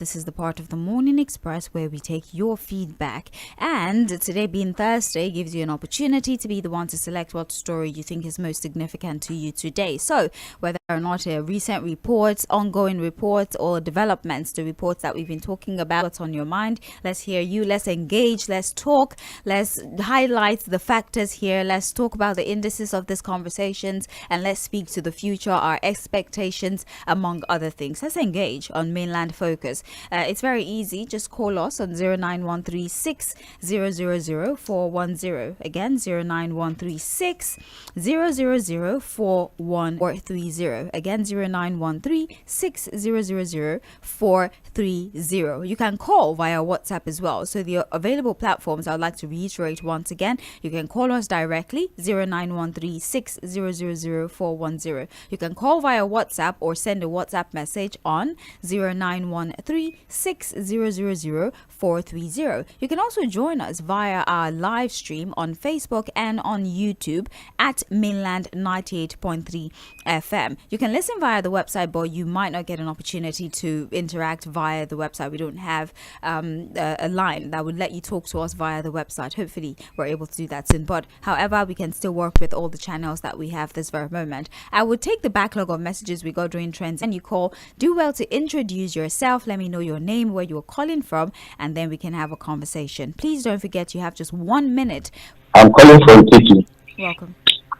This is the part of the Morning Express where we take your feedback. And today being Thursday gives you an opportunity to be the one to select what story you think is most significant to you today. So whether or not a recent reports, ongoing reports, or developments, the reports that we've been talking about, what's on your mind, let's hear you, let's engage, let's talk, let's highlight the factors here, let's talk about the indices of these conversations, and let's speak to the future, our expectations, among other things. Let's engage on Mainland Focus. It's very easy. Just call us on 09136 000 410. Again, 09136 000 4130. Again, 09136 000 430. You can call via WhatsApp as well. So the available platforms, I would like to reiterate once again. You can call us directly, 09136 000 410. You can call via WhatsApp or send a WhatsApp message on 0913 600 430. You can also join us via our live stream on Facebook and on YouTube at Mainland 98.3 FM. You can listen via the website, but you might not get an opportunity to interact via the website. We don't have a line that would let you talk to us via the website. Hopefully we're able to do that soon, but however, we can still work with all the channels that we have this very moment. I would take the backlog of messages we got during trends and you call. Do well to introduce yourself. Let me know your name, where you're calling from, and then we can have a conversation. Please don't forget you have just 1 minute. I'm calling from Kiki. Welcome.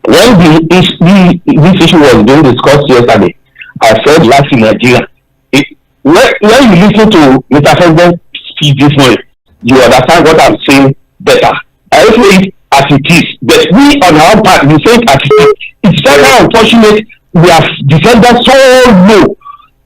When this issue was being discussed yesterday, I said last in Nigeria, when you listen to Mr. President speak this morning, you understand what I'm saying better. I also it as it is, but we on our part, we say it as it is. It's very unfortunate we have defended so low.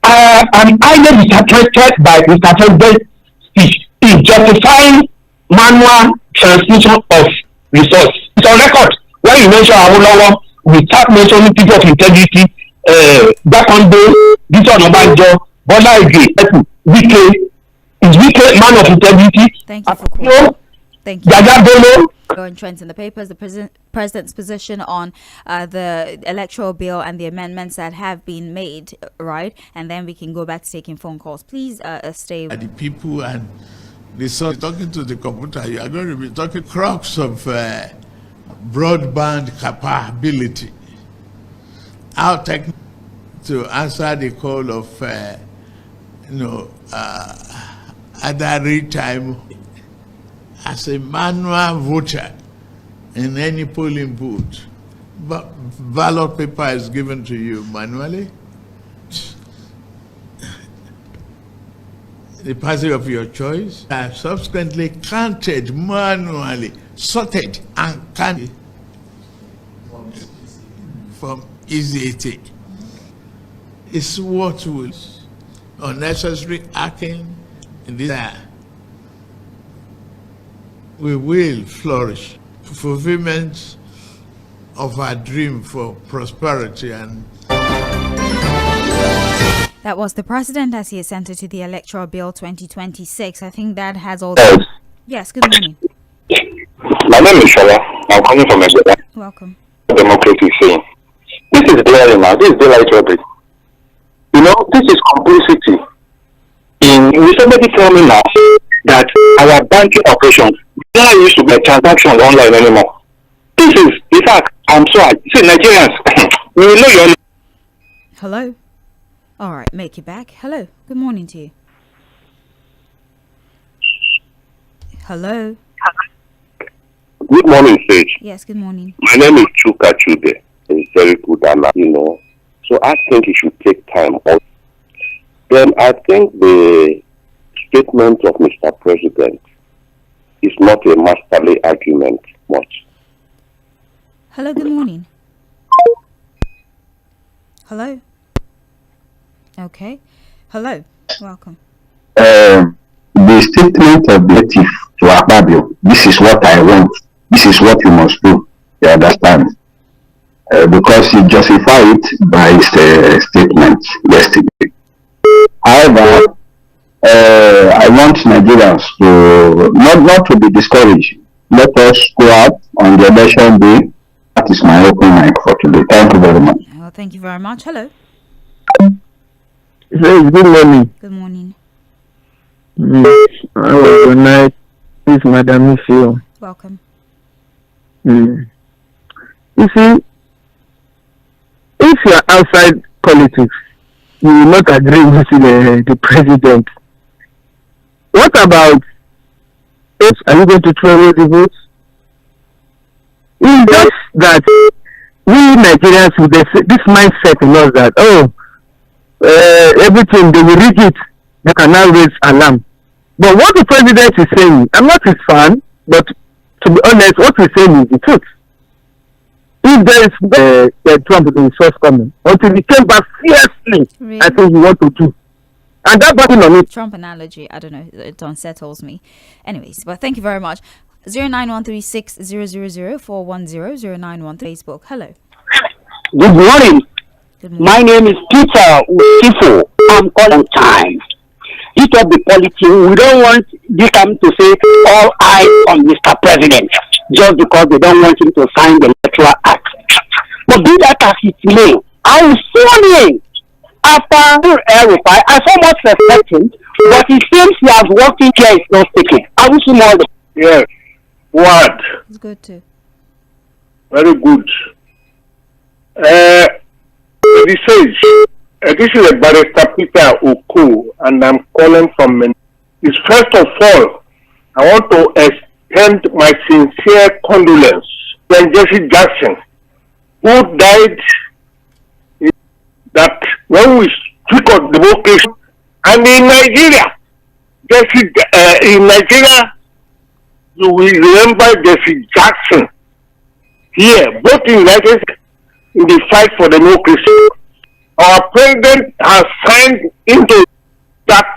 I'm highly disappointed by Mr. President's speech in justifying manual transmission of resources. It's on record. When you mention Awolowo, we start mentioning people of integrity. Back on this one Obanjo, Bola Ige, Wike, is Wike man of integrity? Thank you for calling. Thank you. Bello. Going trends in the papers, the president's position on the electoral bill and the amendments that have been made, right? And then we can go back to taking phone calls. Please stay. The people and the son talking to the computer, you are going to be talking crux of broadband capability. How technical to answer the call of other time as a manual voter in any polling booth, but ballot paper is given to you manually. The party of your choice are subsequently counted manually, sorted and counted from easy. It's what will unnecessary hacking in this. We will flourish. Fulfillment of our dream for prosperity. And that was the president as he assented to the electoral bill 2026. I think that has all. Yes, good morning. My name is Shola. I'm calling from Nigeria. Welcome. Democracy is saying this is glaring now. This is daylight robbery. You know, this is complicity. Will somebody tell me now that our banking operations don't used to be transactions online anymore? This is, in fact, I'm sorry. See, Nigerians, you know your. Hello. All right, make it back. Hello. Good morning to you. Hello. Good morning, Sage. Yes, good morning. My name is Chuka Chube. It's very good, and so I think it should take time. Then I think the statement of Mr. President is not a masterly argument much. Hello, good morning. Hello. Okay. Hello. Welcome. The statement of the chief to Akpabio, this is what I want, this is what you must do, you understand? Because he justified it by his statement yesterday. However, I want Nigerians to not to be discouraged. Let us go out on the election day. That is my open mic for today. Thank you very much. Well, thank you very much. Hello. Good morning. Good morning. Good night. This is Madam Missio. Welcome. You see, if you are outside politics, you will not agree with the president. What about if are you going to throw away the votes? It's just that we Nigerians with this mindset in us that everything they will read it, they can now raise alarm. But what the president is saying, I'm not his fan, but to be honest, what he's saying is the truth. If there is Trump in first coming, until he came back fiercely, really? I think he want to do. And that battle on it. Trump analogy, I don't know, it unsettles me. Anyways, but thank you very much. 09136000410 Facebook. Hello. Good morning. Good morning. My name is Peter Usifo. I'm calling time. It of the politics. We don't want this time to say all eyes on Mr. President just because they don't want him to sign the electoral act. But be that as it may, I was sworn in after reply. I so much respect him, but it seems he has worked in care is not taking. I wish him all the yes. What? It's good too. Very good. This is a barrister Peter Oko, and I'm calling from. First of all, I want to extend my sincere condolence to Jesse Jackson, who died. That when we speak of democracy, and in Nigeria, you will remember Jesse Jackson here, both in United States in the fight for democracy. Our president has signed into that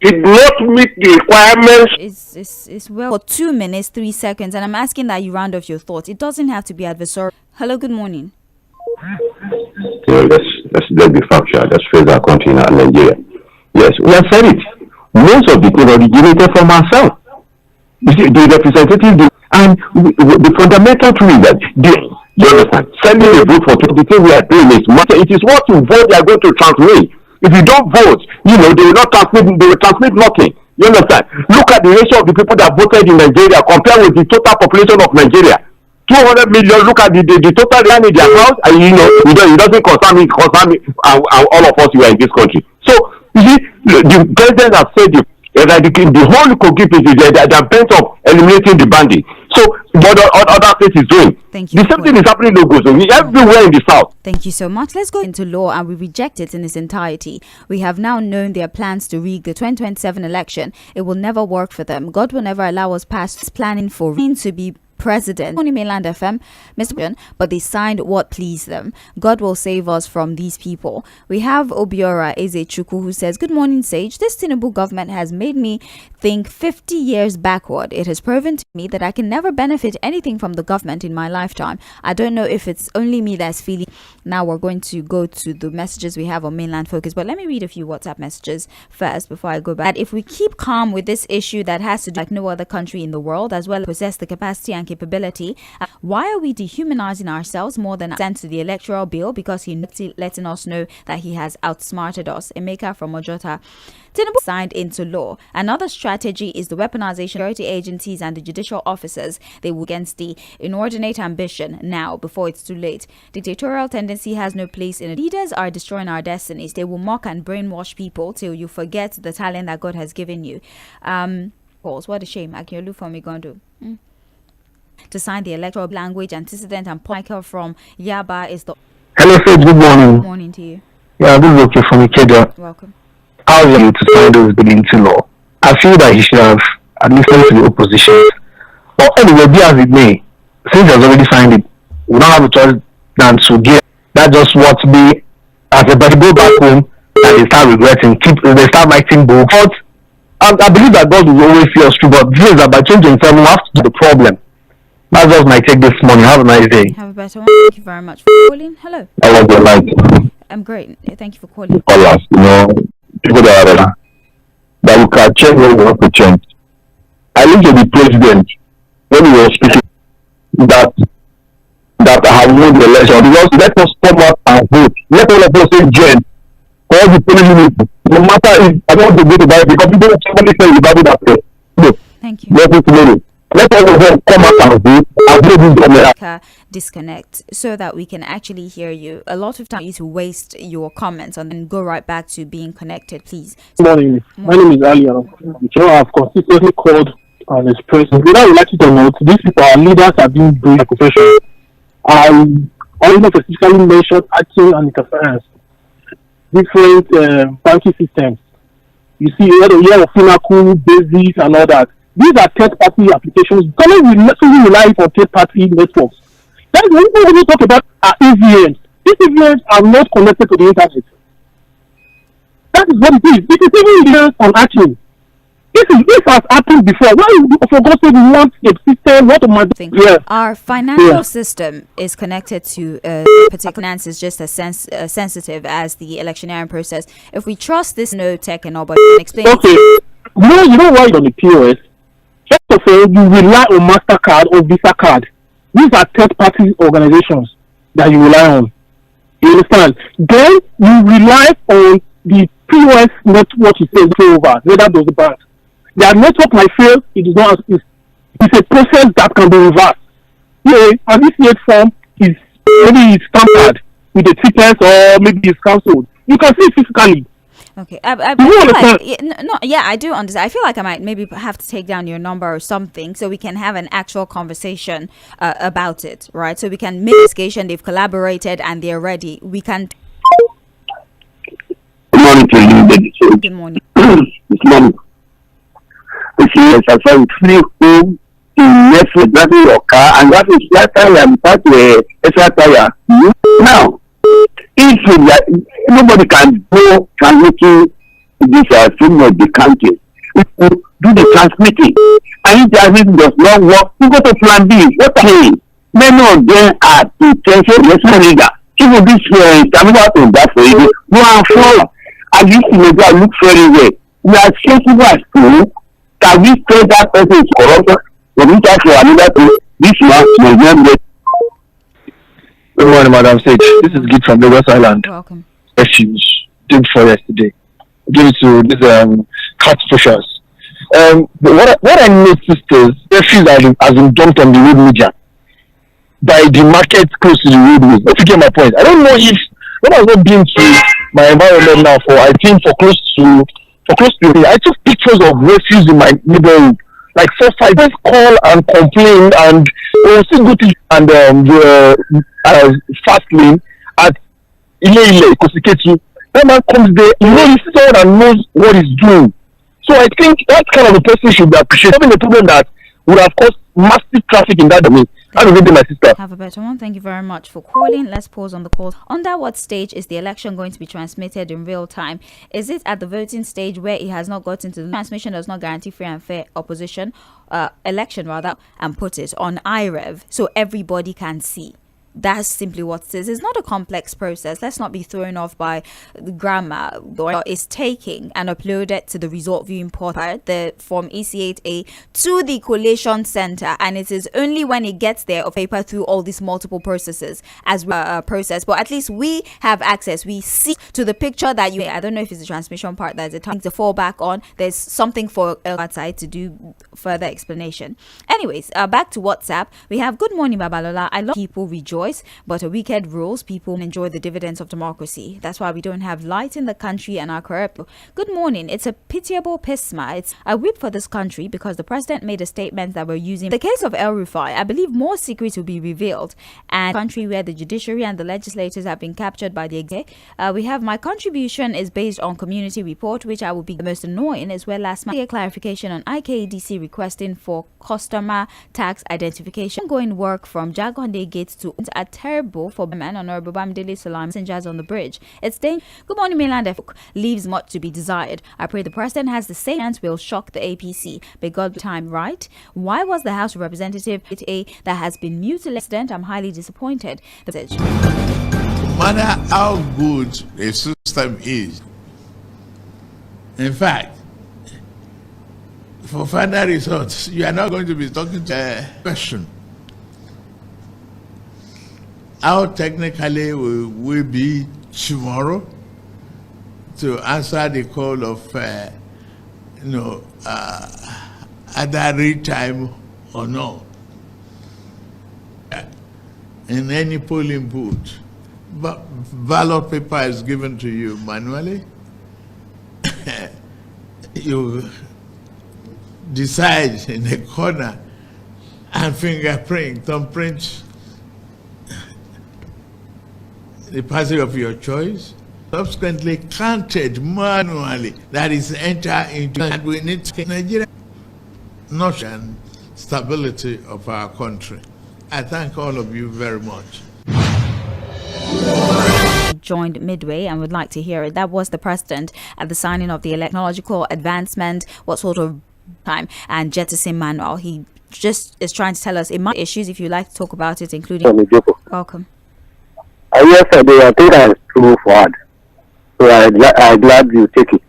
did not meet the requirements. It's well for 2 minutes, 3 seconds, and I'm asking that you round off your thoughts. It doesn't have to be adversarial. Hello, good morning. So let's be factual. Let's face our country in Nigeria. Yes, we have said it. Most of the people originated from ourselves. You see, the representative, and the fundamental truth is that you understand, sending a vote for the thing we are doing is it is what you vote they are going to transmit. If you don't vote, they will not transmit, they will transmit nothing. You understand? Look at the ratio of the people that voted in Nigeria compared with the total population of Nigeria. 200 million, look at the total land in their house, and it doesn't concern me, and all of us who are in this country. So, you see, the president has said the whole cookie they are bent on eliminating the bandit. So what other states is doing. Thank you. The same thing is happening in Lagos, everywhere in the south. Thank you so much. Let's go into law, and we reject it in its entirety. We have now known their plans to rig the 2027 election. It will never work for them. God will never allow us past planning for to be president. Only mainland FM, Mr. But they signed what pleased them. God will save us from these people. We have Obiora Ezechukwu who says, good morning, Sage. This Tinubu government has made me think 50 years backward. It has proven to me that I can never benefit anything from the government in my lifetime. I don't know if it's only me that's feeling. Now we're going to go to the messages we have on Mainland Focus, but let me read a few WhatsApp messages first before I go back. If we keep calm with this issue that has to do like no other country in the world, as well as possess the capacity and capability, why are we dehumanizing ourselves more than sent to the electoral bill because he's letting us know that he has outsmarted us? Emeka from Ojota. Tinubu signed into law. Another strategy is the weaponization of security agencies and the judicial officers. They will against the inordinate ambition now before it's too late. Dictatorial tendency has no place in it. Leaders are destroying our destinies. They will mock and brainwash people till you forget the talent that God has given you. What a shame. Akiolu going to do. To sign the electoral language antecedent, and Michael from Yaba is the. Hello, sir. Good morning. Good morning to you. Yeah, this is okay from Ikeja. Welcome. How are you to sign those bill into law? I feel that he should have listened to the opposition. But anyway, be as it may, since he has already signed it, we don't have a choice than to give. That's just what be as a better go back home and they start regretting. They start writing books. But I believe that God will always see us through. But this is that by changing himself, we have to do the problem. That's just my take this morning. Have a nice day. Have a better one. Thank you very much for calling. Hello. I love your light. I'm great. Thank you for calling. Callers, people that we can change what we want to change. I look at the president when he was speaking that I have won the election because let us come out and vote. Let all of us say Jen. for all the polling units. No matter if I don't want to go to Bible, because people somebody say in the Bible that no, Thank you. let all of them come out and vote and play this government. Disconnect so that we can actually hear you. A lot of time you to waste your comments and then go right back to being connected, please. Good morning. My name is Ali. I've consistently called and expressed, whether you like it or not, these people, our leaders, are being brave professional. I only specifically mentioned acting and interference, different banking systems. You see, you hear of Finacle, Basis, and all that. These are third-party applications. Government will rely on third-party networks. That is when we talk about our EVMs. These EVMs are not connected to the internet. That is what it is. It is even there on action. This has happened before. Why for God's sake we want a system? What am I doing? Yeah. Our financial system is connected to particular finance is just as sensitive as the electioneering process. If we trust this no tech and all, but explain. Okay. You know why on the POS? First of all, you rely on MasterCard or Visa card. These are third-party organizations that you rely on. You understand? Then you rely on the POS network you say over, whether those banks. Their network might fail. It is not. It's a process that can be reversed. Yeah, an ECH form is maybe it's tampered with the tickets or maybe it's cancelled. You can see it physically. Okay, I feel like, I do understand. I feel like I might maybe have to take down your number or something so we can have an actual conversation about it, right? So we can make investigation. They've collaborated and they're ready. We can. Good morning to you, baby. Good morning. Good morning. Yes, I saw it free home in Netflix, driving your car, and that is flat tire and part extra tire. Now, if nobody can go transmitting this film of the country, we will do the transmitting. And if the transmitting does not work, we go to plan B. What I mean? Many of them are potential. Even this terminal to that for you, we are full. And this is look very well. We are sensible as to can we tell that person is corruption? When we talk to another thing, this one will. Good morning, Madam Sage. This is Git from Lagos Island. Welcome. Refuge. Did for yesterday. Due to this cat pushers. What I noticed is refuge has been dumped on the road media by the market close to the roadways. If you get my point, I don't know if when I was not been to my environment now for close to I took pictures of refuse in my neighborhood. Like 4-5 days call and complain and we'll still go to and the fast lane at 𝐴ᴏᴜ. That man comes there, he's someone that knows what he's doing. So I think that kind of a person should be appreciated. Having a problem that would have caused massive traffic in that domain. That would be my sister. Have a better one. Thank you very much for calling. Let's pause on the call. Under what stage is the election going to be transmitted in real time? Is it at the voting stage where it has not gotten to the transmission does not guarantee free and fair election and put it on iRev so everybody can see? That's simply what it is. It's not a complex process. Let's not be thrown off by the grammar. It's taking and uploaded to the result viewing portal, the Form EC8A, to the collation center, and it is only when it gets there of paper through all these multiple processes as we process. But at least we have access. We see to the picture that you. I don't know if it's the transmission part that's a time to fall back on. There's something for outside to do further explanation. Anyways, back to WhatsApp. We have good morning, Babalola. I love people rejoice. But a wicked rules, people enjoy the dividends of democracy. That's why we don't have light in the country and are corrupt. Good morning. It's a pitiable pisma. It's a whip for this country because the president made a statement that we're using. The case of El-Rufai, I believe more secrets will be revealed. And a country where the judiciary and the legislators have been captured by the executive. We have my contribution is based on community report, which I will be the most annoying, as well as my clarification on IKDC requesting for customer tax identification. Ongoing work from Jagonde Gates to are terrible for men. Honorable Bamidele Salam passengers on the bridge. It's dangerous. Good morning, mainland. Leaves much to be desired. I pray the president has the same chance will shock the APC. But God time right. Why was the House of Representative that has been mutilated? I'm highly disappointed. No matter how good a system is, in fact, for further results, you are not going to be talking to a person. How technically will we be tomorrow? to answer the call of, either read time or no. In any polling booth, but ballot paper is given to you manually. You decide in a corner and thumbprint the party of your choice, subsequently counted manually. That is enter into, and we need Nigeria notion stability of our country. I thank all of you very much. Joined midway and would like to hear it. That was the president at the signing of the technological advancement, what sort of time, and jettison manual. He just is trying to tell us it might issues if you like to talk about it, including welcome. Yesterday I think I was too forward, so I'm glad you take it.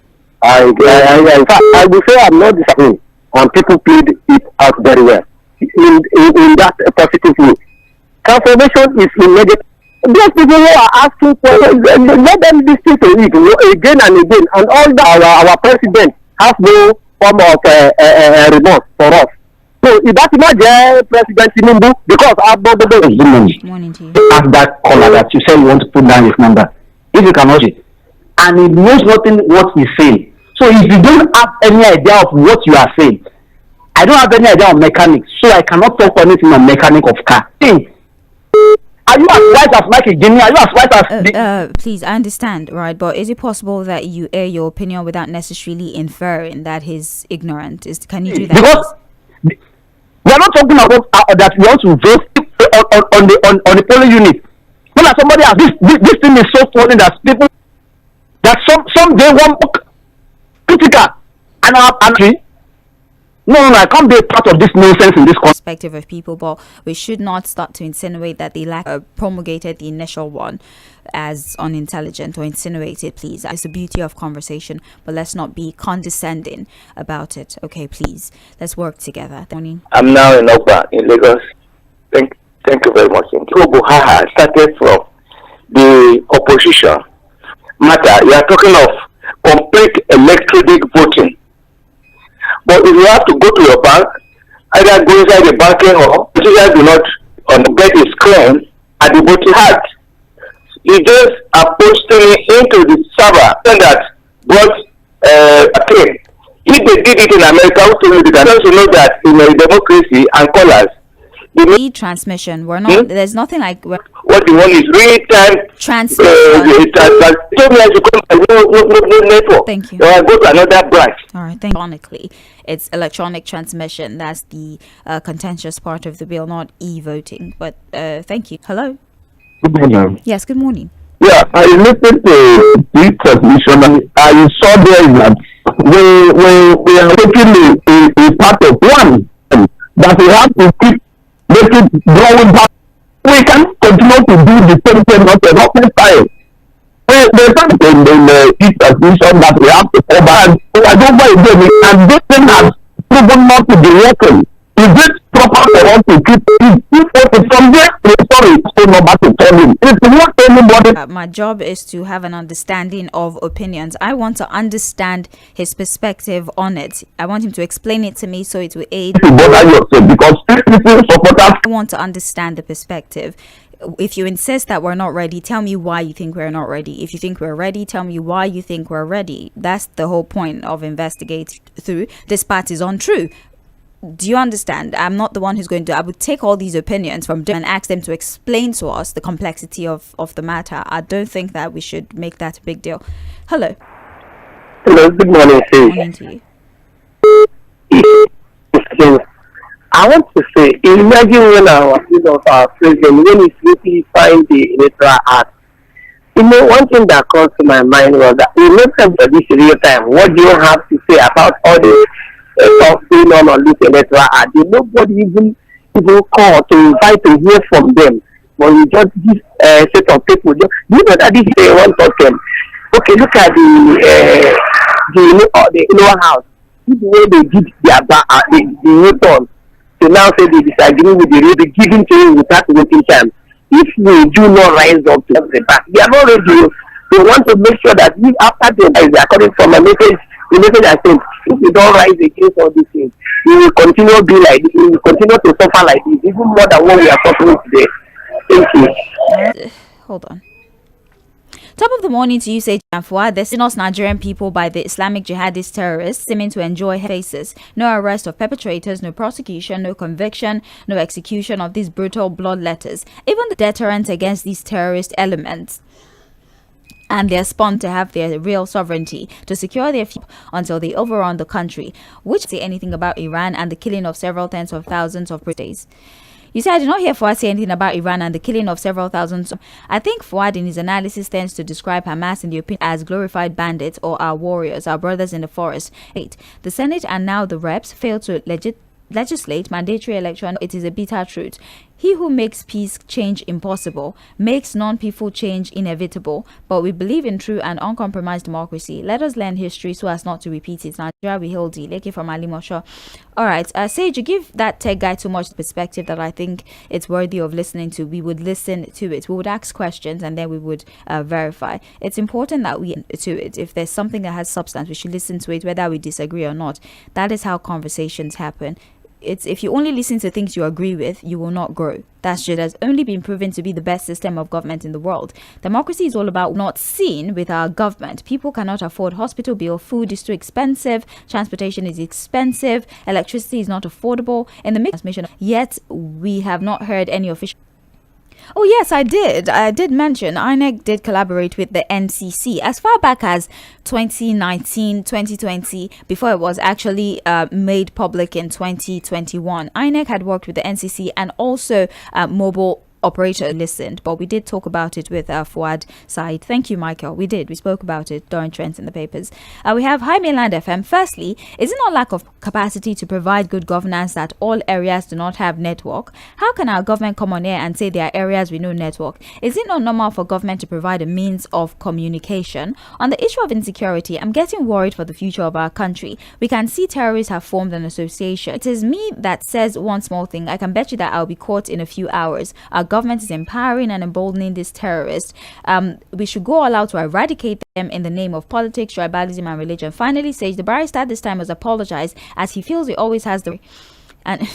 In fact, I will say I'm not disappointed, and people played it out very well in that positive way. Transformation is immediate. Those people who are asking questions, let them listen to it again and again, and all that our president has no form of remorse for us. So if that's not President Tinubu, because Morning to you. Ask that caller that you said you want to put down his number. If you cannot, and he knows nothing what he's saying. So if you don't have any idea of what you are saying, I don't have any idea of mechanics, so I cannot talk anything on mechanic of car. Are you as white as Michael Guinea? Are you as white as please, I understand, right? But is it possible that you air your opinion without necessarily inferring that he's ignorant? Can you do that? Because we are not talking about that we want to vote on the polling unit. When somebody has this thing is so funny that people that some day one critical and I'm no, I can't be a part of this nonsense in this perspective of people, but we should not start to insinuate that they promulgated the initial one as unintelligent or insinuated, please. It's the beauty of conversation, but let's not be condescending about it. Okay, please, let's work together. I'm now in Oba in Lagos. Thank you very much. Buhari started from the opposition matter. You are talking of complete electronic voting. But if you have to go to your bank, either go inside the banking hall, you do not get a screen at the voting hat. You just are posting it into the server and that brought a claim. If they did it in America, also know that in a democracy and callers, the transmission, we're not there's nothing like what you want is real time transmission. Thank you. Go to another branch. All right, electronically, it's electronic transmission. That's the contentious part of the bill, not e-voting. But thank you. Hello. Good morning. Yes, good morning. Yeah, I listened to this transmission and I saw there that we are taking a part of one that we have to keep making drawing back. We can continue to do the same thing not a rocket science. There's something in the transmission that we have to cover and I don't know again, and this thing has proven not to be working. Is it proper for us to keep it from there? Sorry, so number to tell him. It's not anybody. My job is to have an understanding of opinions. I want to understand his perspective on it. I want him to explain it to me so it will aid. Because I want to understand the perspective. If you insist that we're not ready, tell me why you think we're not ready. If you think we're ready, tell me why you think we're ready. That's the whole point of investigating through. This part is untrue. Do you understand? I'm not the one who's going to. I would take all these opinions from them and ask them to explain to us the complexity of the matter. I don't think that we should make that a big deal. Hello. Hello, good morning. Good morning to you. I want to say, imagine when our president, when he simply signed the Electoral Act. One thing that comes to my mind was that in terms of this real time, what do you have to say about all the stuff going on this Electoral Act? Nobody even call to invite to hear from them. But you just give a set of people. Do you know that this is a one token? Okay, look at the lower house. The way they give the return. To now say they disagree with the rate given to you without waiting time. If we do not rise up to the back, we are not ready. They want to make sure that we, after they are coming from a message, the message I think, if we don't rise against all these things, we will continue to be like this, we will continue to suffer like this, even more than what we are suffering today. Thank you. Hold on. Top of the morning to you, Sage and Fouad. The Sinus Nigerian people by the Islamic jihadist terrorists seeming to enjoy faces. No arrest of perpetrators, no prosecution, no conviction, no execution of these brutal bloodletters. Even the deterrent against these terrorist elements and their spawn to have their real sovereignty, to secure their future until they overrun the country, which say anything about Iran and the killing of several tens of thousands of British. You say I did not hear Fouad say anything about Iran and the killing of several thousands. I think Fouad in his analysis tends to describe Hamas in the opinion as glorified bandits or our warriors, our brothers in the forest. 8. The Senate and now the reps failed to legislate mandatory election. It is a bitter truth. He who makes peace change impossible makes non-peaceful change inevitable. But we believe in true and uncompromised democracy. Let us learn history so as not to repeat it. Nigeria we hail thee. Leke from Alimosho. All right, Sage, you give that tech guy too much perspective that I think it's worthy of listening to. We would listen to it. We would ask questions and then we would verify. It's important that we to it. If there's something that has substance, we should listen to it, whether we disagree or not. That is how conversations happen. It's if you only listen to things you agree with, you will not grow. That shit has only been proven to be the best system of government in the world. Democracy is all about not seen with our government. People cannot afford hospital bill, food is too expensive, transportation is expensive, electricity is not affordable. In the transmission, yet we have not heard any official. Oh yes, I did mention INEC did collaborate with the NCC as far back as 2019, 2020, before it was actually made public in 2021. INEC had worked with the NCC and also mobile operator listened, but we did talk about it with Fouad side. Thank you, Michael. We spoke about it during trends in the papers. We have High Mainland FM. Firstly, is it not lack of capacity to provide good governance that all areas do not have network? How can our government come on air and say there are areas with no network? Is it not normal for government to provide a means of communication? On the issue of insecurity, I'm getting worried for the future of our country. We can see terrorists have formed an association. It is me that says one small thing. I can bet you that I'll be caught in a few hours. Our government is empowering and emboldening these terrorists. We should go all out to eradicate them in the name of politics, tribalism, and religion. Finally, Sage, the barrister this time has apologized as he feels he always has the. And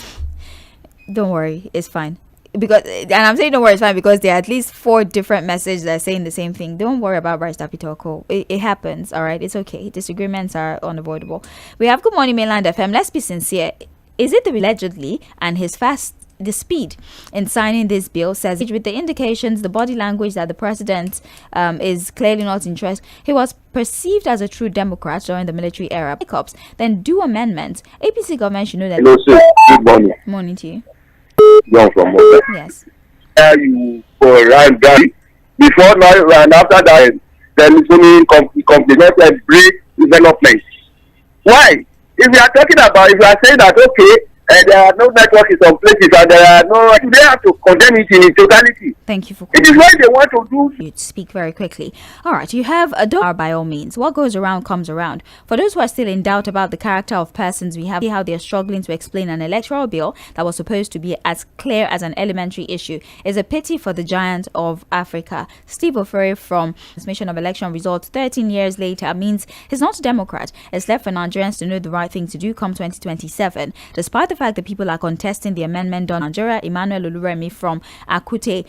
don't worry, it's fine. And I'm saying don't worry, it's fine because there are at least 4 different messages that are saying the same thing. Don't worry about Barrister Pitoko. It happens, all right? It's okay. Disagreements are unavoidable. We have Good Morning Mainland FM. Let's be sincere. Is it the allegedly and the speed in signing this bill says with the indications, the body language that the president is clearly not interested. He was perceived as a true Democrat during the military era. Then do amendment. APC government should know that. Hello, sir. Good morning. Morning to you. John from Moses. Yes. You go around that before now and after that, there is only complemented great development. Why? If you are saying that okay, there are no networks in some places and there are no, they have to condemn it in its totality. Thank you for calling. It is what they want to do. You speak very quickly. All right, you have a dollar by all means. What goes around comes around. For those who are still in doubt about the character of persons, we have how they are struggling to explain an electoral bill that was supposed to be as clear as an elementary issue. It's a pity for the giant of Africa. Steve Ofori from transmission of election results 13 years later means he's not a Democrat. It's left for Nigerians to know the right thing to do come 2027. Despite the fact that people are contesting the amendment done in Nigeria, Emmanuel Oluremi from Akute,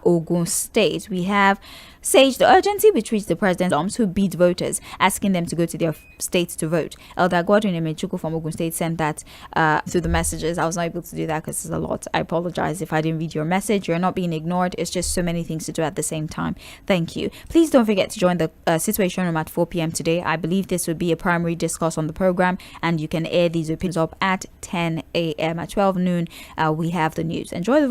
Ogun State. We have Sage, the urgency with which the president who beat voters, asking them to go to their states to vote. Elder Godwin Emechukwu from Ogun State sent that through the messages. I was not able to do that because it's a lot. I apologize if I didn't read your message. You're not being ignored. It's just so many things to do at the same time. Thank you. Please don't forget to join the Situation Room at 4 p.m. today. I believe this would be a primary discourse on the program, and you can air these opinions up at 10 a.m. At 12 noon, we have the news. Enjoy the